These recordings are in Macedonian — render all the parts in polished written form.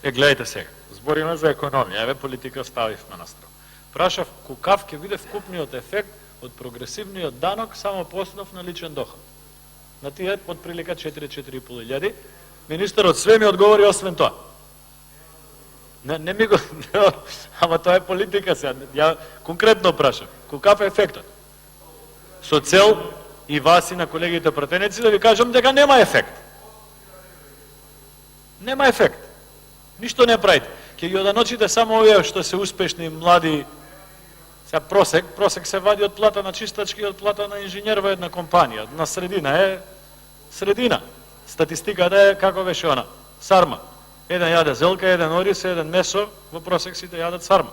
Гледайте сега, збориме за економија, еве политика ставивме на страна. Прашав, кукав ќе биде вкупниот ефект од прогресивниот данок само по основ на личен доход. На тие од прилика 4-4,5 илјади. Министерот све ми одговори освен тоа. Не ми го... Ама тоа е политика сега. Ја конкретно прашав. Кукав е ефектот? Со цел и вас и на колегите пратеници да ви кажам дека нема ефект. Нема ефект. Ништо не правите. Ќе ги оданочите само овие што се успешни млади. Сега просек се вади од плата на чистачки и од плата на инженер во една компанија. На средина е средина. Статистиката е како беше она. Сарма. Еден јаде зелка, еден орис, еден месо, во просек сите јадат сарма.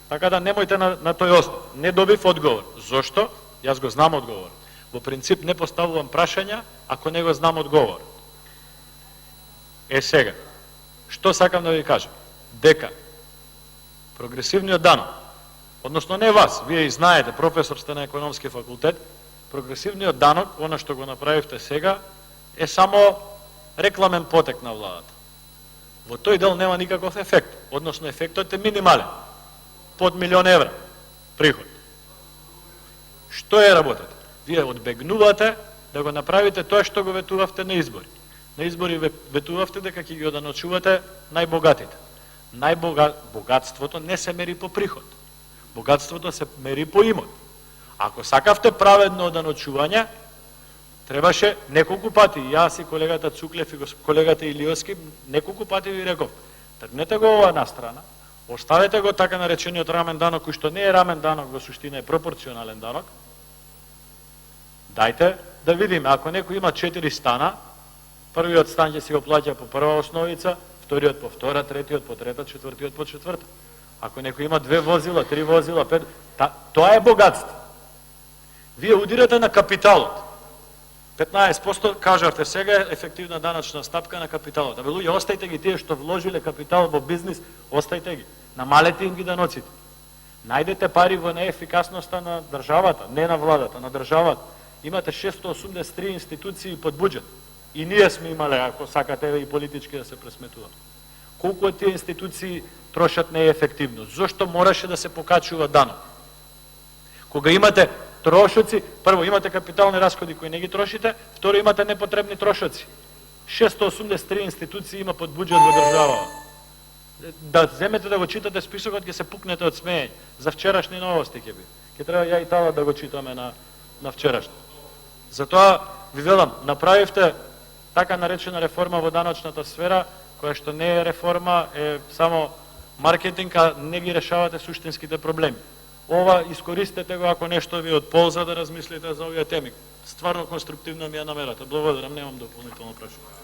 Така да немојте на тој основ. Не добив одговор. Зошто? Јас го знам одговор. Во принцип не поставувам прашања ако не го знам одговор. Сега, што сакам да ви кажам? Дека прогресивниот данок, односно не вас, вие и знаете, професор сте на економски факултет, прогресивниот данок, она што го направивте сега, е само рекламен потек на владата. Во тој дел нема никаков ефект, односно ефектот е минимален, под 1.000.000 евра приход. Што е работата? Вие одбегнувате да го направите тоа што го ветувавте на избори. На избори ветувавте дека ќе ги оданочувате најбогатите. Богатството не се мери по приход. Богатството се мери по имот. Ако сакавте праведно оданочување, требаше неколку пати, јас и колегата Цуклев и колегата Илиовски, неколку пати ви реков, тргнете го ова на страна, оставете го така наречениот рамен данок, кој што не е рамен данок, во суштина е пропорционален данок. Дајте да видиме, ако некој има 4 стана, првиот стан ќе си го плаќа по прва основица, вториот по втора, третиот по трета, четвртиот по четврта. Ако некој има 2 возила, 3 возила, 5, тоа е богатство. Вие удирате на капиталот. 15% кажавте сега е ефективна даначна стапка на капиталот. Абе луѓе, остајте ги тие што вложиле капитал во бизнис, остајте ги. Намалете им ги даноците. Најдете пари во неефикасноста на државата, не на владата, на државата. Имате 683 институции под буџет. И ние сме имале, ако сакате и политички да се пресметува. Колку од тие институции трошат неефективно? Зошто мораше да се покачува данок? Кога имате трошоци, прво имате капитални расходи кои не ги трошите, второ имате непотребни трошоци. 683 институции има под буџет во држава. Да земете да го читате списокот, ќе се пукнете од смеење. За вчерашни новости ќе би. Ќе треба ја и тала да го читаме на вчерашни. Затоа ви велам, направивте така наречена реформа во даночната сфера, која што не е реформа, е само маркетинг, а не ги решавате суштинските проблеми. Ова искористете го ако нешто ви од полза да размислите за овие теми. Стварно конструктивна ми е намерата. Благодарам, немам дополнително прашање.